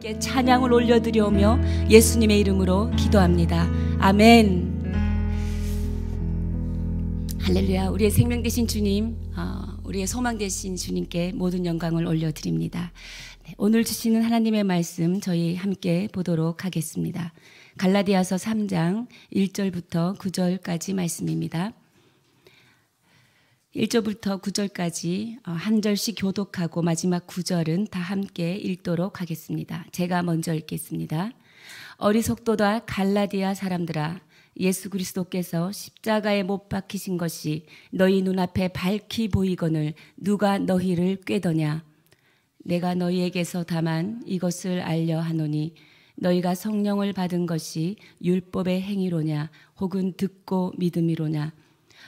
함께 찬양을 올려드려오며 예수님의 이름으로 기도합니다. 아멘. 할렐루야. 우리의 생명 되신 주님, 우리의 소망 되신 주님께 모든 영광을 올려드립니다. 오늘 주시는 하나님의 말씀 저희 함께 보도록 하겠습니다. 갈라디아서 3장 1절부터 9절까지 말씀입니다. 1절부터 9절까지 한 절씩 교독하고 마지막 9절은 다 함께 읽도록 하겠습니다. 제가 먼저 읽겠습니다. 어리석도다 갈라디아 사람들아, 예수 그리스도께서 십자가에 못 박히신 것이 너희 눈앞에 밝히 보이거늘 누가 너희를 꾀더냐. 내가 너희에게서 다만 이것을 알려 하노니 너희가 성령을 받은 것이 율법의 행위로냐 혹은 듣고 믿음이로냐.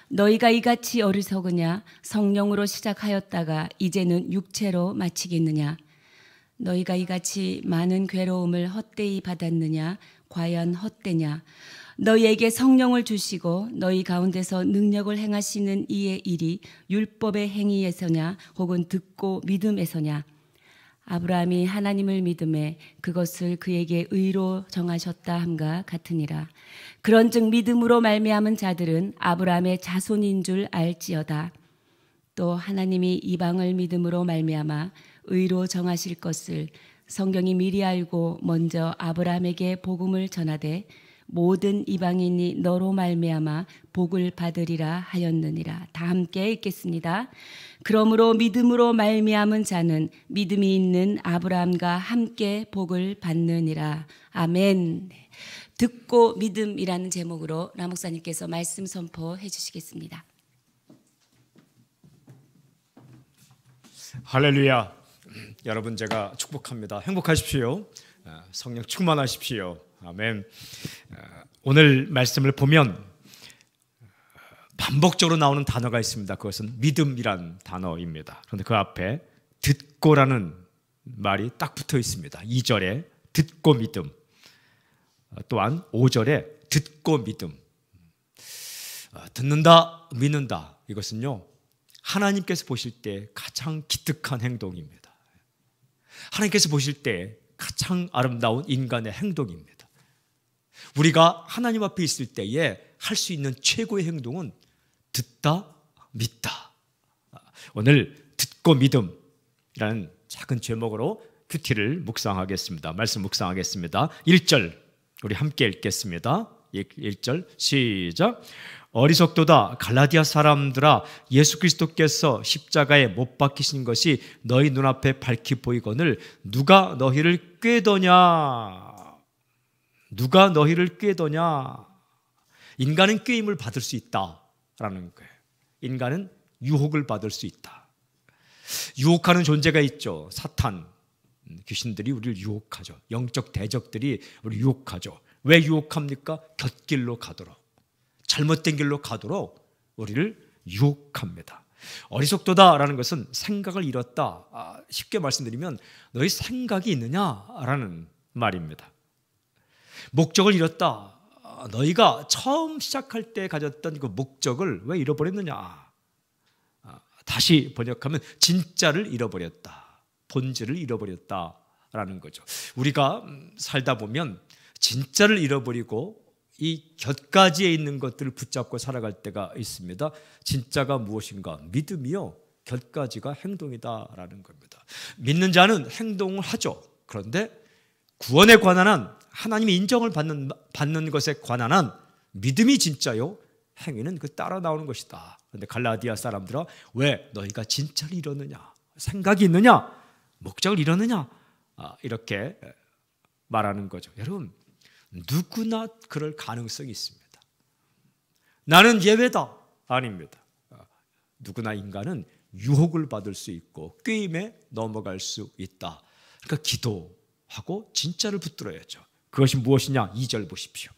너희가 이같이 어리석으냐. 성령으로 시작하였다가 이제는 육체로 마치겠느냐. 너희가 이같이 많은 괴로움을 헛되이 받았느냐. 과연 헛되냐. 너희에게 성령을 주시고 너희 가운데서 능력을 행하시는 이의 일이 율법의 행위에서냐 혹은 듣고 믿음에서냐. 아브라함이 하나님을 믿음에 그것을 그에게 의로 정하셨다 함과 같으니라. 그런즉 믿음으로 말미암은 자들은 아브라함의 자손인 줄 알지어다. 또 하나님이 이방을 믿음으로 말미암아 의로 정하실 것을 성경이 미리 알고 먼저 아브라함에게 복음을 전하되 모든 이방인이 너로 말미암아 복을 받으리라 하였느니라. 다 함께 읽겠습니다. 그러므로 믿음으로 말미암은 자는 믿음이 있는 아브라함과 함께 복을 받느니라. 아멘. 듣고 믿음이라는 제목으로 라 목사님께서 말씀 선포해 주시겠습니다. 할렐루야. 여러분 제가 축복합니다. 행복하십시오. 성령 충만하십시오. 아멘. 오늘 말씀을 보면 반복적으로 나오는 단어가 있습니다. 그것은 믿음이란 단어입니다. 그런데 그 앞에 듣고라는 말이 딱 붙어 있습니다. 2절에 듣고 믿음, 또한 5절에 듣고 믿음. 듣는다, 믿는다. 이것은요, 하나님께서 보실 때 가장 기특한 행동입니다. 하나님께서 보실 때 가장 아름다운 인간의 행동입니다. 우리가 하나님 앞에 있을 때에 할 수 있는 최고의 행동은 듣다, 믿다. 오늘 듣고 믿음이라는 작은 제목으로 큐티를 묵상하겠습니다. 말씀 묵상하겠습니다. 1절 우리 함께 읽겠습니다. 1절 시작. 어리석도다 갈라디아 사람들아, 예수 그리스도께서 십자가에 못 박히신 것이 너희 눈앞에 밝히 보이거늘 누가 너희를 꾀더냐. 누가 너희를 꾀더냐. 인간은 꾀임을 받을 수 있다라는 거예요. 인간은 유혹을 받을 수 있다. 유혹하는 존재가 있죠. 사탄, 귀신들이 우리를 유혹하죠. 영적 대적들이 우리를 유혹하죠. 왜 유혹합니까? 곁길로 가도록, 잘못된 길로 가도록 우리를 유혹합니다. 어리석도다라는 것은 생각을 잃었다. 쉽게 말씀드리면 너희 생각이 있느냐라는 말입니다. 목적을 잃었다. 너희가 처음 시작할 때 가졌던 그 목적을 왜 잃어버렸느냐. 다시 번역하면 진짜를 잃어버렸다. 본질을 잃어버렸다라는 거죠. 우리가 살다 보면 진짜를 잃어버리고 이 곁가지에 있는 것들을 붙잡고 살아갈 때가 있습니다. 진짜가 무엇인가? 믿음이요, 곁가지가 행동이다라는 겁니다. 믿는 자는 행동을 하죠. 그런데 구원에 관한 한, 하나님이 인정을 받는 것에 관한 한 믿음이 진짜요, 행위는 그 따라 나오는 것이다. 그런데 갈라디아 사람들아, 왜 너희가 진짜를 잃었느냐, 생각이 있느냐, 목적을 잃었느냐, 이렇게 말하는 거죠. 여러분, 누구나 그럴 가능성이 있습니다. 나는 예외다. 아닙니다. 누구나 인간은 유혹을 받을 수 있고 꾀임에 넘어갈 수 있다. 그러니까 기도하고 진짜를 붙들어야죠. 그것이 무엇이냐? 2절 보십시오.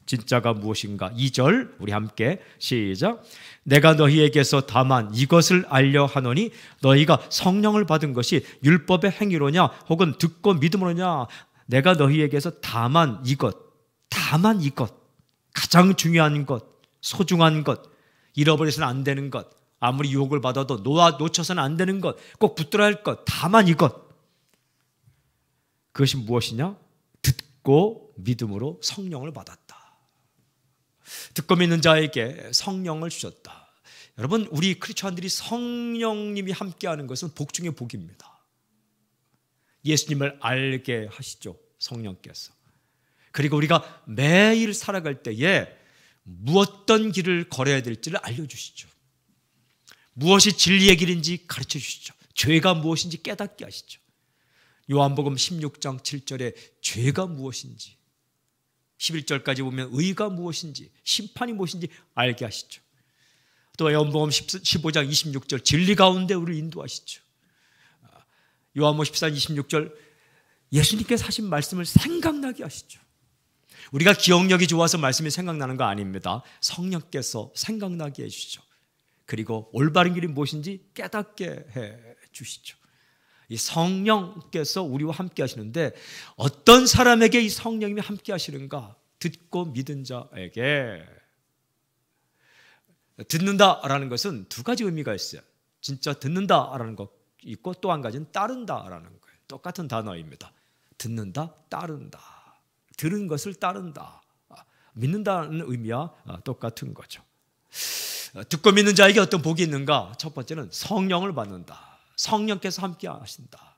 진짜가 무엇인가? 2절 우리 함께 시작. 내가 너희에게서 다만 이것을 알려 하노니 너희가 성령을 받은 것이 율법의 행위로냐 혹은 듣고 믿음으로냐. 내가 너희에게서 다만 이것, 가장 중요한 것, 소중한 것, 잃어버려서는 안 되는 것, 아무리 유혹을 받아도 놓쳐서는 안 되는 것, 꼭 붙들어야 할 것, 다만 이것. 그것이 무엇이냐? 듣고 믿음으로 성령을 받았다. 듣고 믿는 자에게 성령을 주셨다. 여러분, 우리 크리스천들이 성령님이 함께하는 것은 복 중의 복입니다. 예수님을 알게 하시죠, 성령께서. 그리고 우리가 매일 살아갈 때에 무엇던 길을 걸어야 될지를 알려주시죠. 무엇이 진리의 길인지 가르쳐 주시죠. 죄가 무엇인지 깨닫게 하시죠. 요한복음 16장 7절에 죄가 무엇인지, 11절까지 보면 의가 무엇인지, 심판이 무엇인지 알게 하시죠. 또 요한복음 15장 26절 진리 가운데 우리를 인도하시죠. 요한복음 14장 26절 예수님께서 하신 말씀을 생각나게 하시죠. 우리가 기억력이 좋아서 말씀이 생각나는 거 아닙니다. 성령께서 생각나게 해주시죠. 그리고 올바른 길이 무엇인지 깨닫게 해주시죠. 이 성령께서 우리와 함께 하시는데 어떤 사람에게 이 성령님이 함께 하시는가? 듣고 믿은 자에게. 듣는다라는 것은 두 가지 의미가 있어요. 진짜 듣는다라는 것 있고 또 한 가지는 따른다라는 거예요. 똑같은 단어입니다. 듣는다, 따른다. 들은 것을 따른다. 믿는다는 의미와 똑같은 거죠. 듣고 믿는 자에게 어떤 복이 있는가? 첫 번째는 성령을 받는다. 성령께서 함께 하신다.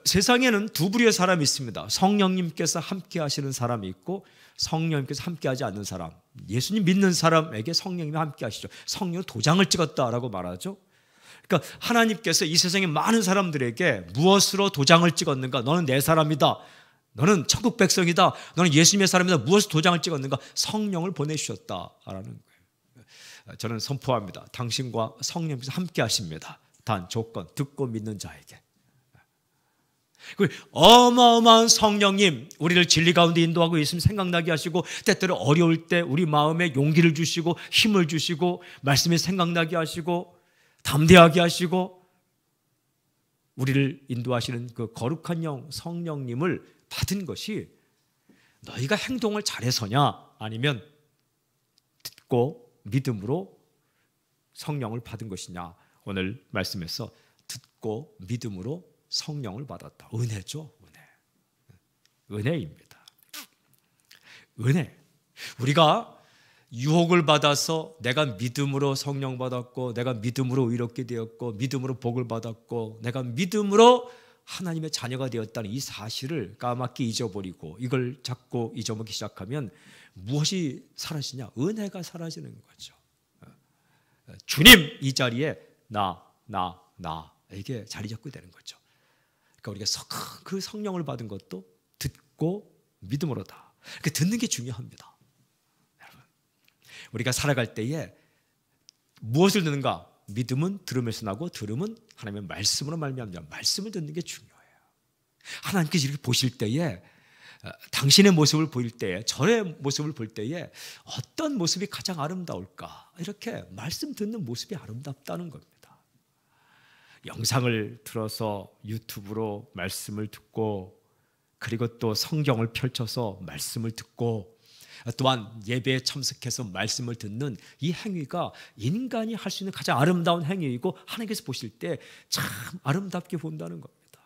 세상에는 두 부류의 사람이 있습니다. 성령님께서 함께 하시는 사람이 있고 성령님께서 함께 하지 않는 사람. 예수님 믿는 사람에게 성령님이 함께 하시죠. 성령 도장을 찍었다라고 말하죠. 그러니까 하나님께서 이 세상의 많은 사람들에게 무엇으로 도장을 찍었는가? 너는 내 사람이다. 너는 천국 백성이다. 너는 예수님의 사람이다. 무엇으로 도장을 찍었는가? 성령을 보내주셨다라는 거예요. 저는 선포합니다. 당신과 성령께서 함께 하십니다. 단 조건, 듣고 믿는 자에게. 그 어마어마한 성령님, 우리를 진리 가운데 인도하고 예수님 생각나게 하시고 때때로 어려울 때 우리 마음에 용기를 주시고 힘을 주시고 말씀이 생각나게 하시고 담대하게 하시고 우리를 인도하시는 그 거룩한 영 성령님을 받은 것이 너희가 행동을 잘해서냐 아니면 듣고 믿음으로 성령을 받은 것이냐. 오늘 말씀에서 듣고 믿음으로 성령을 받았다. 은혜죠. 은혜입니다. 은혜. 우리가 유혹을 받아서 내가 믿음으로 성령 받았고 내가 믿음으로 의롭게 되었고 믿음으로 복을 받았고 내가 믿음으로 하나님의 자녀가 되었다는 이 사실을 까맣게 잊어버리고 이걸 자꾸 잊어먹기 시작하면 무엇이 사라지냐? 은혜가 사라지는 거죠. 주님 이 자리에 나에게 자리 잡게 되는 거죠. 그러니까 우리가 그 성령을 받은 것도 듣고 믿음으로다. 그러니까 듣는 게 중요합니다. 여러분, 우리가 살아갈 때에 무엇을 듣는가? 믿음은 들음에서 나고 들음은 하나님의 말씀으로 말미암는다. 말씀을 듣는 게 중요해요. 하나님께서 이렇게 보실 때에 당신의 모습을 보일 때에 저의 모습을 볼 때에 어떤 모습이 가장 아름다울까? 이렇게 말씀 듣는 모습이 아름답다는 겁니다. 영상을 틀어서 유튜브로 말씀을 듣고 그리고 또 성경을 펼쳐서 말씀을 듣고 또한 예배에 참석해서 말씀을 듣는 이 행위가 인간이 할 수 있는 가장 아름다운 행위이고 하나님께서 보실 때 참 아름답게 본다는 겁니다.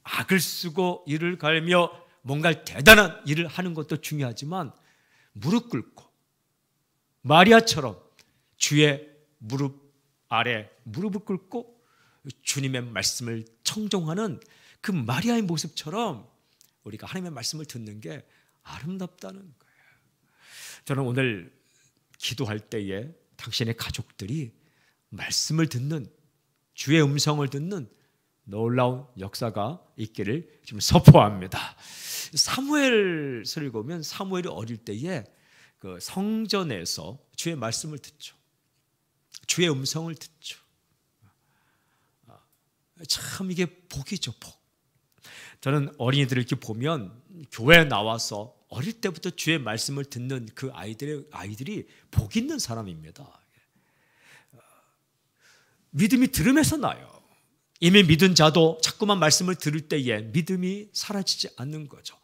악을 쓰고 이를 갈며 뭔가 대단한 일을 하는 것도 중요하지만 무릎 꿇고 마리아처럼 주의 무릎 아래 무릎을 꿇고 주님의 말씀을 청종하는 그 마리아의 모습처럼 우리가 하나님의 말씀을 듣는 게 아름답다는 거예요. 저는 오늘 기도할 때에 당신의 가족들이 말씀을 듣는 주의 음성을 듣는 놀라운 역사가 있기를 지금 선포합니다. 사무엘서를 보면 사무엘이 어릴 때에 그 성전에서 주의 말씀을 듣죠. 주의 음성을 듣죠. 참 이게 복이죠, 복. 저는 어린이들을 이렇게 보면 교회에 나와서 어릴 때부터 주의 말씀을 듣는 그 아이들이 복 있는 사람입니다. 믿음이 들음에서 나요. 이미 믿은 자도 자꾸만 말씀을 들을 때에 믿음이 사라지지 않는 거죠.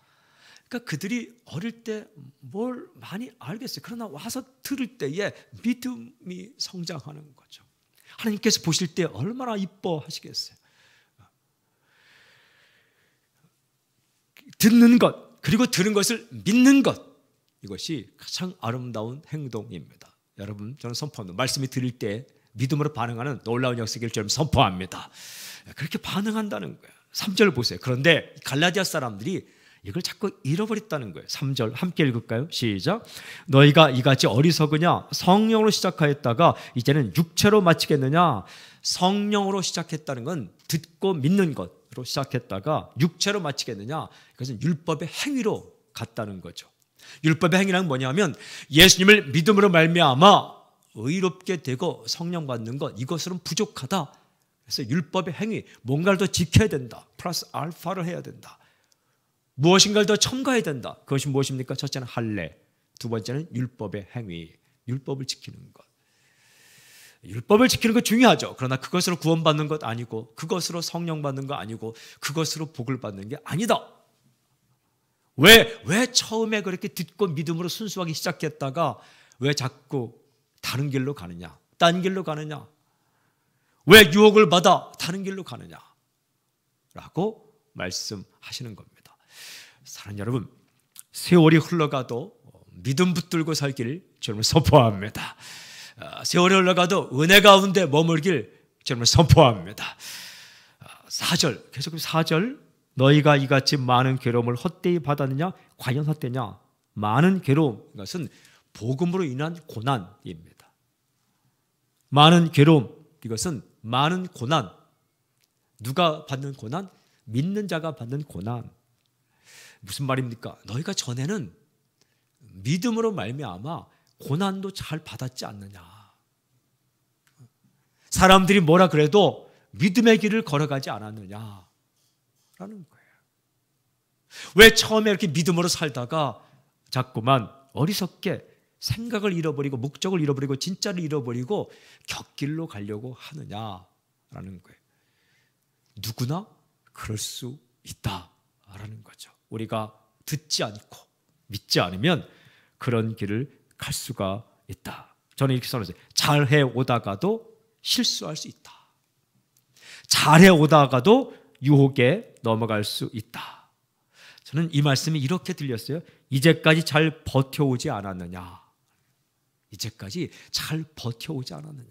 그러니까 그들이 어릴 때 뭘 많이 알겠어요. 그러나 와서 들을 때에 믿음이 성장하는 거죠. 하나님께서 보실 때 얼마나 이뻐하시겠어요. 듣는 것, 그리고 들은 것을 믿는 것, 이것이 가장 아름다운 행동입니다. 여러분, 저는 선포합니다. 말씀이 들릴 때 믿음으로 반응하는 놀라운 역사를 저는 선포합니다. 그렇게 반응한다는 거예요. 3절 보세요. 그런데 갈라디아 사람들이 이걸 자꾸 잃어버렸다는 거예요. 3절 함께 읽을까요? 시작. 너희가 이같이 어리석으냐? 성령으로 시작하였다가 이제는 육체로 마치겠느냐? 성령으로 시작했다는 건 듣고 믿는 것으로 시작했다가 육체로 마치겠느냐? 이것은 율법의 행위로 갔다는 거죠. 율법의 행위란 뭐냐면 예수님을 믿음으로 말미암아 의롭게 되고 성령 받는 것, 이것으로는 부족하다. 그래서 율법의 행위, 뭔가를 더 지켜야 된다. 플러스 알파를 해야 된다. 무엇인가를 더 첨가해야 된다. 그것이 무엇입니까? 첫째는 할례, 두 번째는 율법의 행위, 율법을 지키는 것. 율법을 지키는 것 중요하죠. 그러나 그것으로 구원받는 것 아니고, 그것으로 성령 받는 거 아니고, 그것으로 복을 받는 게 아니다. 왜 처음에 그렇게 듣고 믿음으로 순수하게 시작했다가 왜 자꾸 다른 길로 가느냐? 딴 길로 가느냐? 왜 유혹을 받아 다른 길로 가느냐? 라고 말씀하시는 겁니다. 사랑하는 여러분, 세월이 흘러가도 믿음 붙들고 살길 저는 선포합니다. 세월이 흘러가도 은혜 가운데 머물길 저는 선포합니다. 4절, 계속 4절. 너희가 이같이 많은 괴로움을 헛되이 받았느냐? 과연 헛되냐? 많은 괴로움, 이것은 복음으로 인한 고난입니다. 많은 괴로움, 이것은 많은 고난. 누가 받는 고난? 믿는 자가 받는 고난. 무슨 말입니까? 너희가 전에는 믿음으로 말미암아 고난도 잘 받았지 않느냐? 사람들이 뭐라 그래도 믿음의 길을 걸어가지 않았느냐? 라는 거예요. 왜 처음에 이렇게 믿음으로 살다가 자꾸만 어리석게 생각을 잃어버리고 목적을 잃어버리고 진짜를 잃어버리고 곁길로 가려고 하느냐라는 거예요. 누구나 그럴 수 있다라는 거죠. 우리가 듣지 않고 믿지 않으면 그런 길을 갈 수가 있다. 저는 이렇게 선언했어요. 잘해 오다가도 실수할 수 있다. 잘해 오다가도 유혹에 넘어갈 수 있다. 저는 이 말씀이 이렇게 들렸어요. 이제까지 잘 버텨오지 않았느냐? 이제까지 잘 버텨오지 않았느냐?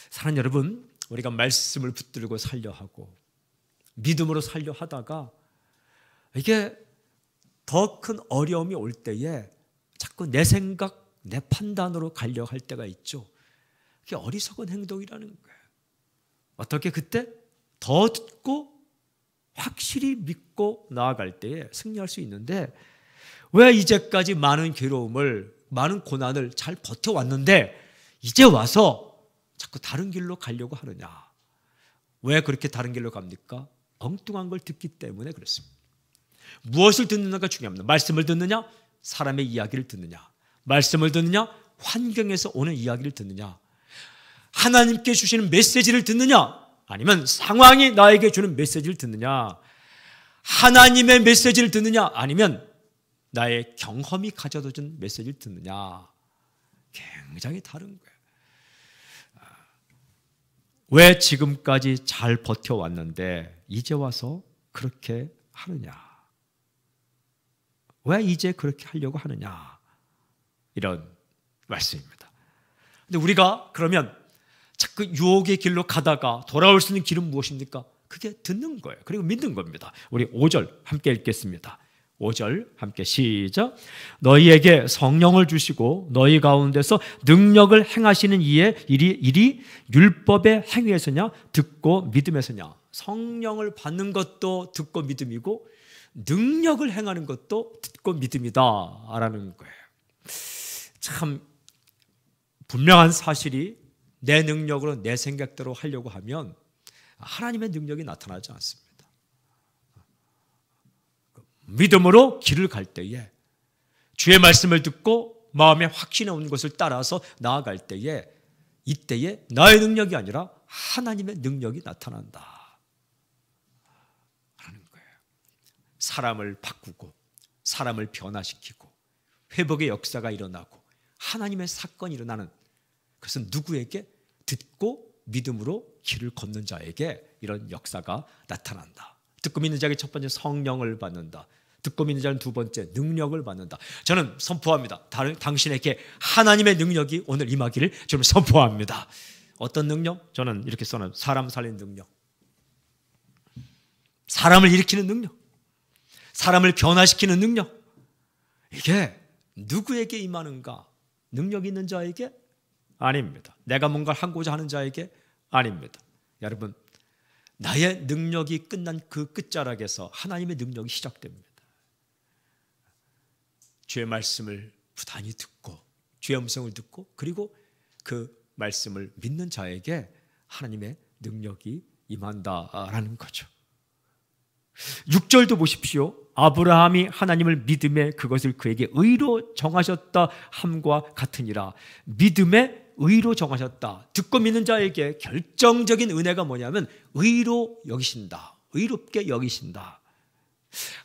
사랑하는 여러분, 우리가 말씀을 붙들고 살려 하고 믿음으로 살려 하다가 이게 더 큰 어려움이 올 때에 자꾸 내 생각, 내 판단으로 가려 할 때가 있죠. 그게 어리석은 행동이라는 거예요. 어떻게 그때 더 듣고 확실히 믿고 나아갈 때에 승리할 수 있는데 왜 이제까지 많은 괴로움을, 많은 고난을 잘 버텨왔는데 이제 와서 자꾸 다른 길로 가려고 하느냐? 왜 그렇게 다른 길로 갑니까? 엉뚱한 걸 듣기 때문에 그렇습니다. 무엇을 듣느냐가 중요합니다. 말씀을 듣느냐? 사람의 이야기를 듣느냐? 말씀을 듣느냐? 환경에서 오는 이야기를 듣느냐? 하나님께 주시는 메시지를 듣느냐? 아니면 상황이 나에게 주는 메시지를 듣느냐? 하나님의 메시지를 듣느냐? 아니면 나의 경험이 가져다 준 메시지를 듣느냐? 굉장히 다른 거예요. 왜 지금까지 잘 버텨왔는데 이제 와서 그렇게 하느냐? 왜 이제 그렇게 하려고 하느냐? 이런 말씀입니다. 근데 우리가 그러면 자꾸 유혹의 길로 가다가 돌아올 수 있는 길은 무엇입니까? 그게 듣는 거예요. 그리고 믿는 겁니다. 우리 5절 함께 읽겠습니다. 5절 함께 시작. 너희에게 성령을 주시고 너희 가운데서 능력을 행하시는 이의 일이 율법의 행위에서냐 듣고 믿음에서냐? 성령을 받는 것도 듣고 믿음이고 능력을 행하는 것도 듣고 믿음이다라는 거예요. 참 분명한 사실이 내 능력으로 내 생각대로 하려고 하면 하나님의 능력이 나타나지 않습니다. 믿음으로 길을 갈 때에 주의 말씀을 듣고 마음에 확신이 오는 것을 따라서 나아갈 때에 이때에 나의 능력이 아니라 하나님의 능력이 나타난다 하는 거예요. 사람을 바꾸고 사람을 변화시키고 회복의 역사가 일어나고 하나님의 사건이 일어나는 그것은 누구에게? 듣고 믿음으로 길을 걷는 자에게 이런 역사가 나타난다. 듣고 믿는 자에게 첫 번째 성령을 받는다. 듣고 믿는 자는 두 번째 능력을 받는다. 저는 선포합니다. 당신에게 하나님의 능력이 오늘 임하기를 저는 선포합니다. 어떤 능력? 저는 이렇게 써놔요. 사람 살리는 능력, 사람을 일으키는 능력, 사람을 변화시키는 능력. 이게 누구에게 임하는가? 능력 있는 자에게? 아닙니다. 내가 뭔가를 하고자 하는 자에게? 아닙니다. 여러분, 나의 능력이 끝난 그 끝자락에서 하나님의 능력이 시작됩니다. 주의 말씀을 부단히 듣고 주의 음성을 듣고 그리고 그 말씀을 믿는 자에게 하나님의 능력이 임한다라는 거죠. 6절도 보십시오. 아브라함이 하나님을 믿음에 그것을 그에게 의로 정하셨다 함과 같으니라. 믿음에 의로 정하셨다. 듣고 믿는 자에게 결정적인 은혜가 뭐냐면 의로 여기신다. 의롭게 여기신다.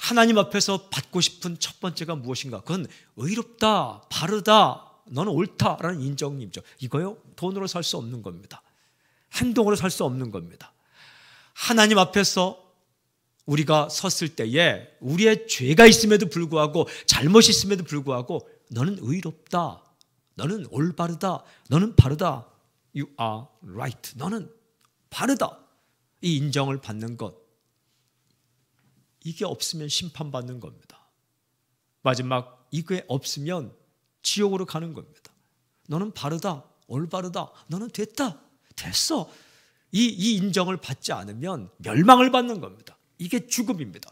하나님 앞에서 받고 싶은 첫 번째가 무엇인가? 그건 의롭다, 바르다, 너는 옳다라는 인정이죠. 이거요, 돈으로 살 수 없는 겁니다. 행동으로 살 수 없는 겁니다. 하나님 앞에서 우리가 섰을 때에 우리의 죄가 있음에도 불구하고 잘못이 있음에도 불구하고 너는 의롭다, 너는 올바르다, 너는 바르다, you are right, 너는 바르다, 이 인정을 받는 것, 이게 없으면 심판받는 겁니다. 마지막 이게 없으면 지옥으로 가는 겁니다. 너는 바르다, 올바르다, 너는 됐다, 됐어, 이 인정을 받지 않으면 멸망을 받는 겁니다. 이게 죽음입니다.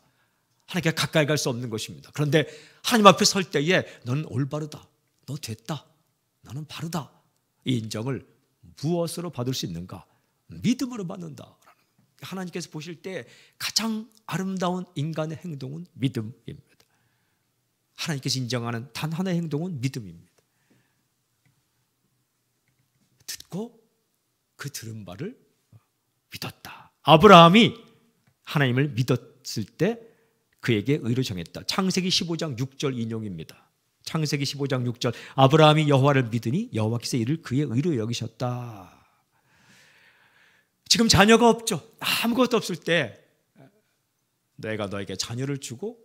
하나님께 가까이 갈 수 없는 것입니다. 그런데 하나님 앞에 설 때에 너는 올바르다, 너 됐다, 너는 바르다, 이 인정을 무엇으로 받을 수 있는가? 믿음으로 받는다. 하나님께서 보실 때 가장 아름다운 인간의 행동은 믿음입니다. 하나님께서 인정하는 단 하나의 행동은 믿음입니다. 듣고 그 들은 바를 믿었다. 아브라함이 하나님을 믿었을 때 그에게 의로 정했다. 창세기 15장 6절 인용입니다. 창세기 15장 6절 아브라함이 여호와를 믿으니 여호와께서 이를 그의 의로 여기셨다. 지금 자녀가 없죠. 아무것도 없을 때 내가 너에게 자녀를 주고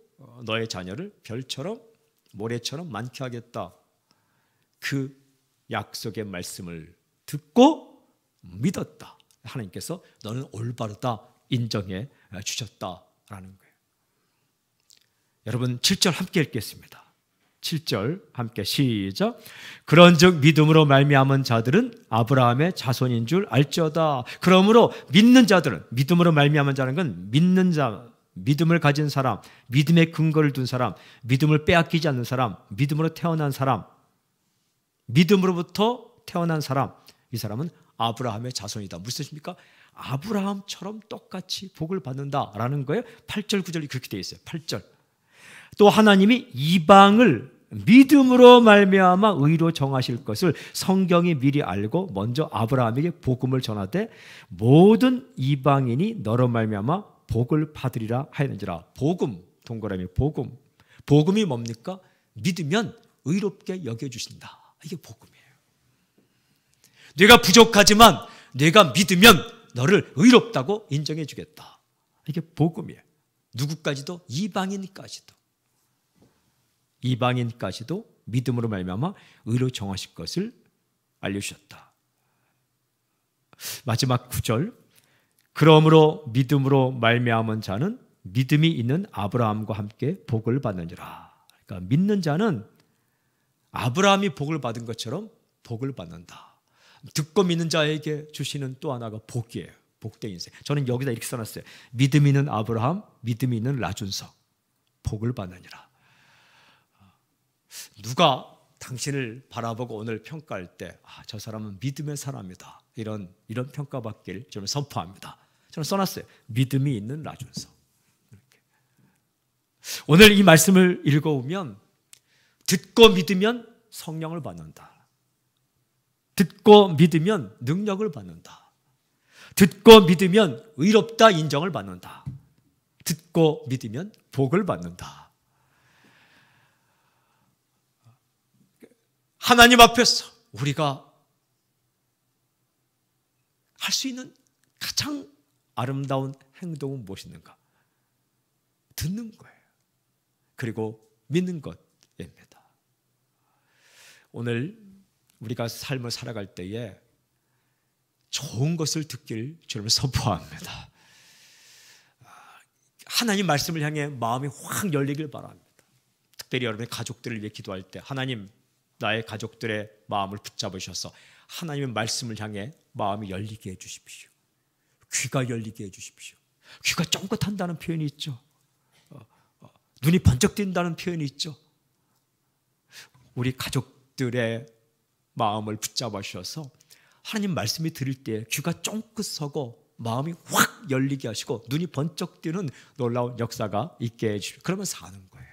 너의 자녀를 별처럼 모래처럼 많게 하겠다. 그 약속의 말씀을 듣고 믿었다. 하나님께서 너는 올바르다 인정해 주셨다라는 거예요. 여러분 7절 함께 읽겠습니다. 7절 함께 시작. 그런즉 믿음으로 말미암은 자들은 아브라함의 자손인 줄 알지어다. 그러므로 믿는 자들은, 믿음으로 말미암은 자는 건 믿는 자, 믿음을 가진 사람, 믿음의 근거를 둔 사람, 믿음을 빼앗기지 않는 사람, 믿음으로 태어난 사람, 믿음으로부터 태어난 사람, 이 사람은 아브라함의 자손이다. 무슨 뜻입니까? 아브라함처럼 똑같이 복을 받는다라는 거예요. 8절 9절이 그렇게 되어 있어요. 8절. 또 하나님이 이방을 믿음으로 말미암아 의로 정하실 것을 성경이 미리 알고 먼저 아브라함에게 복음을 전하되 모든 이방인이 너로 말미암아 복을 받으리라 하였는지라. 복음, 동그라미 복음. 복음이 뭡니까? 믿으면 의롭게 여겨주신다. 이게 복음이에요. 내가 부족하지만 내가 믿으면 너를 의롭다고 인정해 주겠다. 이게 복음이에요. 누구까지도? 이방인까지도. 이방인까지도 믿음으로 말미암아 의로 정하실 것을 알려주셨다. 마지막 9절. 그러므로 믿음으로 말미암은 자는 믿음이 있는 아브라함과 함께 복을 받느니라. 그러니까 믿는 자는 아브라함이 복을 받은 것처럼 복을 받는다. 듣고 믿는 자에게 주시는 또 하나가 복이에요. 복된 인생. 저는 여기다 이렇게 써놨어요. 믿음이 있는 아브라함, 믿음이 있는 라준석, 복을 받느니라. 누가 당신을 바라보고 오늘 평가할 때 저 사람은 믿음의 사람이다, 이런 평가받길 저는 선포합니다. 저는 써놨어요. 믿음이 있는 라준석. 이렇게. 오늘 이 말씀을 읽어보면 듣고 믿으면 성령을 받는다. 듣고 믿으면 능력을 받는다. 듣고 믿으면 의롭다 인정을 받는다. 듣고 믿으면 복을 받는다. 하나님 앞에서 우리가 할 수 있는 가장 아름다운 행동은 무엇인가? 듣는 거예요. 그리고 믿는 것입니다. 오늘 우리가 삶을 살아갈 때에 좋은 것을 듣길 주님은 선포합니다. 하나님 말씀을 향해 마음이 확 열리길 바랍니다. 특별히 여러분의 가족들을 위해 기도할 때 하나님, 나의 가족들의 마음을 붙잡으셔서 하나님의 말씀을 향해 마음이 열리게 해주십시오. 귀가 열리게 해주십시오. 귀가 쫑긋한다는 표현이 있죠. 눈이 번쩍 뜬다는 표현이 있죠. 우리 가족들의 마음을 붙잡아 주셔서 하나님 말씀이 들을 때 귀가 쫑긋 서고 마음이 확 열리게 하시고 눈이 번쩍 뜨는 놀라운 역사가 있게 해주십시오. 그러면 사는 거예요.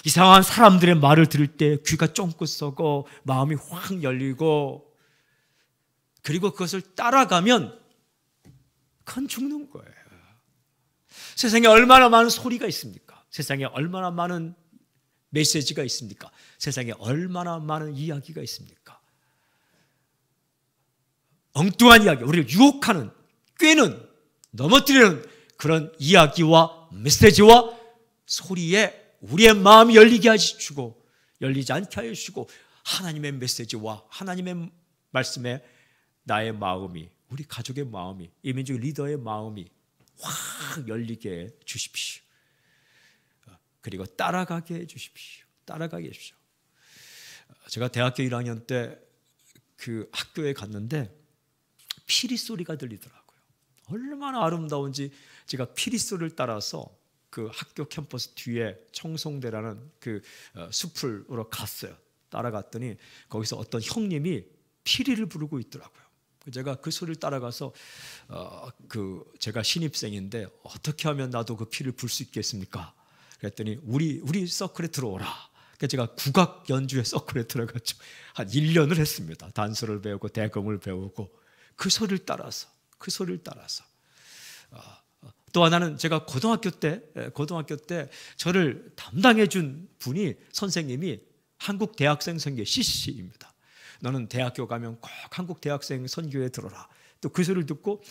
이상한 사람들의 말을 들을 때 귀가 쫑긋 서고 마음이 확 열리고 그리고 그것을 따라가면 그건 죽는 거예요. 세상에 얼마나 많은 소리가 있습니까? 세상에 얼마나 많은 메시지가 있습니까? 세상에 얼마나 많은 이야기가 있습니까? 엉뚱한 이야기, 우리를 유혹하는, 꿰는, 넘어뜨리는 그런 이야기와 메시지와 소리에 우리의 마음이 열리게 하시고 열리지 않게 하시고 하나님의 메시지와 하나님의 말씀에 나의 마음이, 우리 가족의 마음이, 이민족 리더의 마음이 확 열리게 해 주십시오. 그리고 따라가게 해 주십시오. 따라가게 해 주십시오. 제가 대학교 1학년 때 그 학교에 갔는데 피리 소리가 들리더라고요. 얼마나 아름다운지 제가 피리 소리를 따라서 그 학교 캠퍼스 뒤에 청송대라는 그 숲으로 갔어요. 따라갔더니 거기서 어떤 형님이 피리를 부르고 있더라고요. 제가 그 소리를 따라가서 제가 신입생인데 어떻게 하면 나도 그 피를 불 수 있겠습니까? 그랬더니 우리 서클에 들어오라. 그래서 제가 국악 연주회 서클에 들어갔죠. 한 1년을 했습니다. 단소를 배우고 대금을 배우고 그 소리를 따라서 또 하나는 제가 고등학교 때 저를 담당해 준 분이 선생님이 한국 대학생 선교 CC입니다. 너는 대학교 가면 꼭 한국 대학생 선교회 들어라. 또 그 소리를 듣고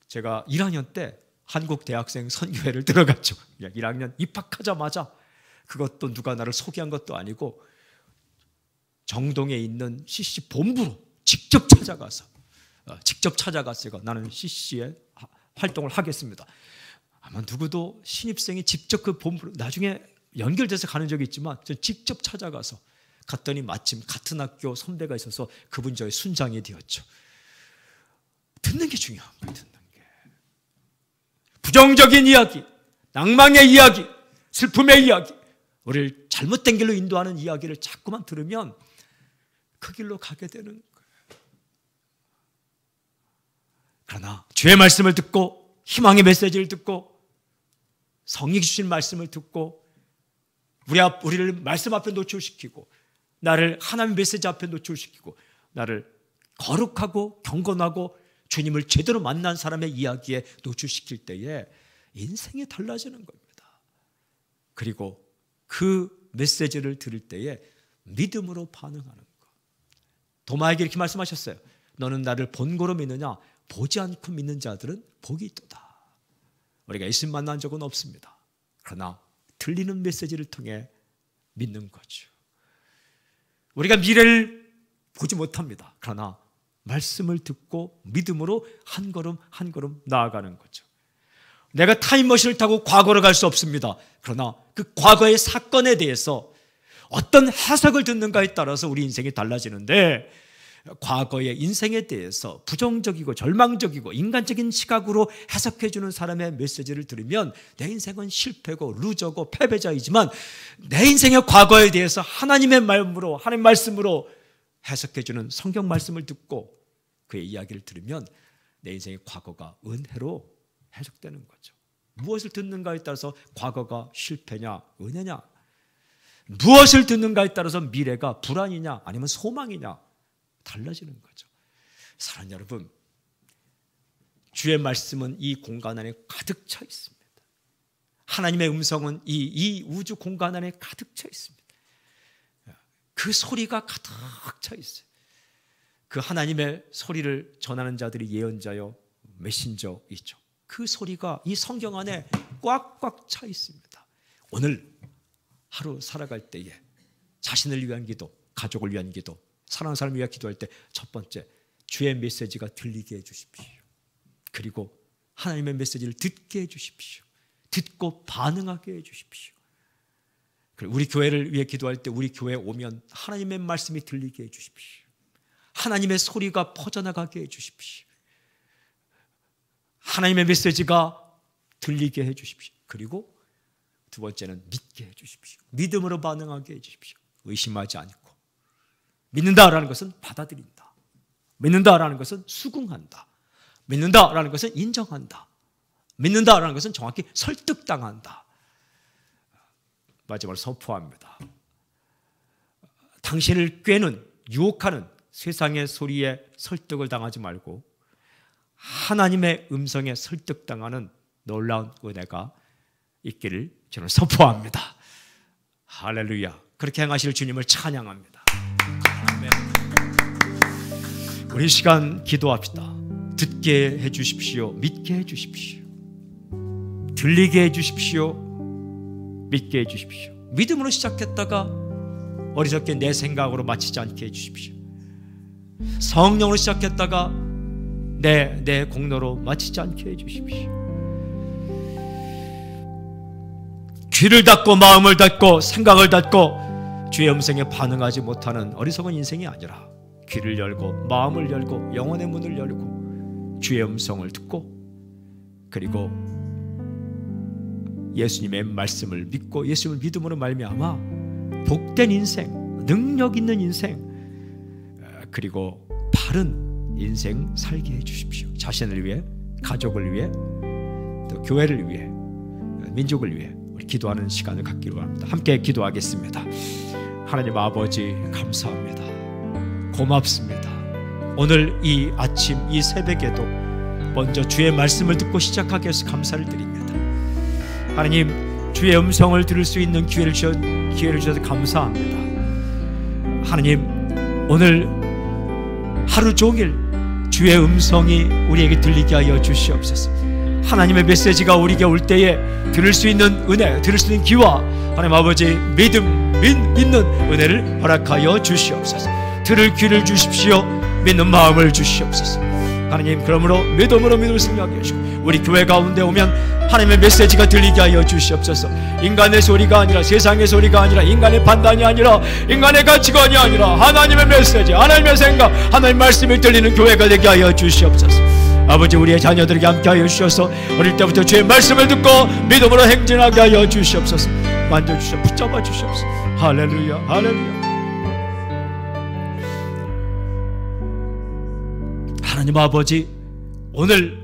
제가 1학년 때 한국 대학생 선교회를 들어갔죠. 1학년 입학하자마자 그것도 누가 나를 소개한 것도 아니고 정동에 있는 CC 본부로 직접 찾아가서 나는 CC에 활동을 하겠습니다. 아마 누구도 신입생이 직접 그 본부로 나중에 연결돼서 가는 적이 있지만 직접 찾아가서 갔더니 마침 같은 학교 선배가 있어서 그분 저의 순장이 되었죠. 듣는 게 중요한 거예요. 듣는 게. 부정적인 이야기, 낭망의 이야기, 슬픔의 이야기, 우리를 잘못된 길로 인도하는 이야기를 자꾸만 들으면 그 길로 가게 되는 거예요. 그러나 주의 말씀을 듣고 희망의 메시지를 듣고 성령이 주신 말씀을 듣고 우리를 말씀 앞에 노출시키고 나를 하나님의 메시지 앞에 노출시키고 나를 거룩하고 경건하고 주님을 제대로 만난 사람의 이야기에 노출시킬 때에 인생이 달라지는 겁니다. 그리고 그 메시지를 들을 때에 믿음으로 반응하는 것. 도마에게 이렇게 말씀하셨어요. 너는 나를 본고로 믿느냐? 보지 않고 믿는 자들은 복이 있도다. 우리가 예수 만난 적은 없습니다. 그러나 들리는 메시지를 통해 믿는 거죠. 우리가 미래를 보지 못합니다. 그러나 말씀을 듣고 믿음으로 한 걸음 한 걸음 나아가는 거죠. 내가 타임머신을 타고 과거로 갈 수 없습니다. 그러나 그 과거의 사건에 대해서 어떤 해석을 듣는가에 따라서 우리 인생이 달라지는데 과거의 인생에 대해서 부정적이고 절망적이고 인간적인 시각으로 해석해주는 사람의 메시지를 들으면 내 인생은 실패고 루저고 패배자이지만 내 인생의 과거에 대해서 하나님의 마음으로 하나님의 말씀으로 해석해주는 성경 말씀을 듣고 그의 이야기를 들으면 내 인생의 과거가 은혜로 해석되는 거죠. 무엇을 듣는가에 따라서 과거가 실패냐 은혜냐, 무엇을 듣는가에 따라서 미래가 불안이냐 아니면 소망이냐 달라지는 거죠. 사랑하는 여러분, 주의 말씀은 이 공간 안에 가득 차 있습니다. 하나님의 음성은 이 우주 공간 안에 가득 차 있습니다. 그 소리가 가득 차 있어요. 그 하나님의 소리를 전하는 자들이 예언자요 메신저이죠. 그 소리가 이 성경 안에 꽉꽉 차 있습니다. 오늘 하루 살아갈 때에 자신을 위한 기도, 가족을 위한 기도, 사랑하는 사람을 위해 기도할 때 첫 번째, 주의 메시지가 들리게 해주십시오. 그리고 하나님의 메시지를 듣게 해주십시오. 듣고 반응하게 해주십시오. 그리고 우리 교회를 위해 기도할 때 우리 교회에 오면 하나님의 말씀이 들리게 해주십시오. 하나님의 소리가 퍼져나가게 해주십시오. 하나님의 메시지가 들리게 해주십시오. 그리고 두 번째는 믿게 해주십시오. 믿음으로 반응하게 해주십시오. 의심하지 않고. 믿는다라는 것은 받아들인다. 믿는다라는 것은 수긍한다. 믿는다라는 것은 인정한다. 믿는다라는 것은 정확히 설득당한다. 마지막으로 선포합니다. 당신을 꾀는, 유혹하는 세상의 소리에 설득을 당하지 말고 하나님의 음성에 설득당하는 놀라운 은혜가 있기를 저는 선포합니다. 할렐루야. 그렇게 행하실 주님을 찬양합니다. 아멘. 우리 시간 기도합시다. 듣게 해주십시오. 믿게 해주십시오. 들리게 해주십시오. 믿게 해주십시오. 믿음으로 시작했다가 어리석게 내 생각으로 마치지 않게 해주십시오. 성령으로 시작했다가 내 공로로 마치지 않게 해주십시오. 귀를 닫고 마음을 닫고 생각을 닫고 주의 음성에 반응하지 못하는 어리석은 인생이 아니라 귀를 열고 마음을 열고 영혼의 문을 열고 주의 음성을 듣고 그리고 예수님의 말씀을 믿고 예수님을 믿음으로 말미암아 복된 인생, 능력 있는 인생, 그리고 바른 인생 살게 해주십시오. 자신을 위해, 가족을 위해, 또 교회를 위해, 민족을 위해 우리 기도하는 시간을 갖기로 합니다. 함께 기도하겠습니다. 하나님 아버지 감사합니다. 고맙습니다. 오늘 이 아침 이 새벽에도 먼저 주의 말씀을 듣고 시작하게 해서 감사를 드립니다. 하나님 주의 음성을 들을 수 있는 기회를 주셔서 감사합니다. 하나님 오늘 하루 종일 주의 음성이 우리에게 들리게 하여 주시옵소서. 하나님의 메시지가 우리에게 올 때에 들을 수 있는 은혜, 들을 수 있는 기와 하나님 아버지 믿는 은혜를 허락하여 주시옵소서. 들을 귀를 주십시오. 믿는 마음을 주시옵소서. 하나님 그러므로 믿음을 승리하게 해주시고 우리 교회 가운데 오면 하나님의 메시지가 들리게 하여 주시옵소서. 인간의 소리가 아니라 세상의 소리가 아니라 인간의 판단이 아니라 인간의 가치관이 아니라 하나님의 메시지, 하나님의 생각, 하나님의 말씀이 들리는 교회가 되게 하여 주시옵소서. 아버지 우리의 자녀들에게 함께 하여 주셔서 어릴 때부터 주의 말씀을 듣고 믿음으로 행진하게 하여 주시옵소서. 만져주셔 붙잡아 주시옵소서. 할렐루야 할렐루야. 하나님 아버지 오늘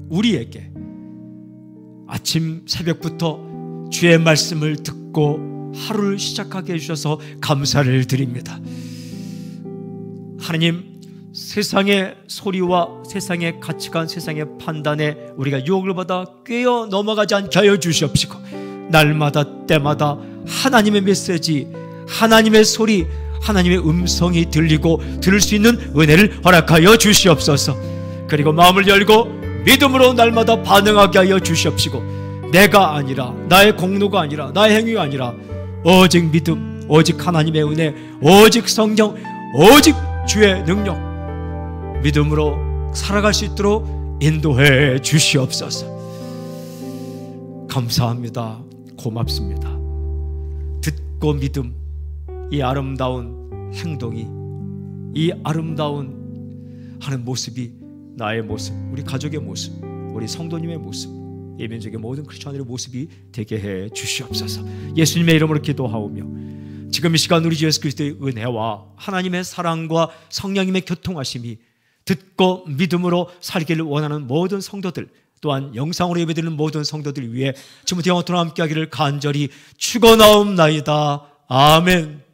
우리에게 아침 새벽부터 주의 말씀을 듣고 하루를 시작하게 해주셔서 감사를 드립니다. 하나님 세상의 소리와 세상의 가치관, 세상의 판단에 우리가 유혹을 받아 꿰어 넘어가지 않게 하여 주시옵시고 날마다 때마다 하나님의 메시지, 하나님의 소리, 하나님의 음성이 들리고 들을 수 있는 은혜를 허락하여 주시옵소서. 그리고 마음을 열고 믿음으로 날마다 반응하게 하여 주시옵시고 내가 아니라 나의 공로가 아니라 나의 행위가 아니라 오직 믿음, 오직 하나님의 은혜, 오직 성령, 오직 주의 능력 믿음으로 살아갈 수 있도록 인도해 주시옵소서. 감사합니다. 고맙습니다. 듣고 믿음, 이 아름다운 행동이, 이 아름다운 하는 모습이 나의 모습, 우리 가족의 모습, 우리 성도님의 모습, 예민족의 모든 크리스천들의 모습이 되게 해 주시옵소서. 예수님의 이름으로 기도하오며 지금 이 시간 우리 주 예수 그리스도의 은혜와 하나님의 사랑과 성령님의 교통하심이 듣고 믿음으로 살기를 원하는 모든 성도들, 또한 영상으로 예배드리는 모든 성도들 위해 지금부터 영원토록 함께하기를 간절히 축원하옵나이다. 아멘.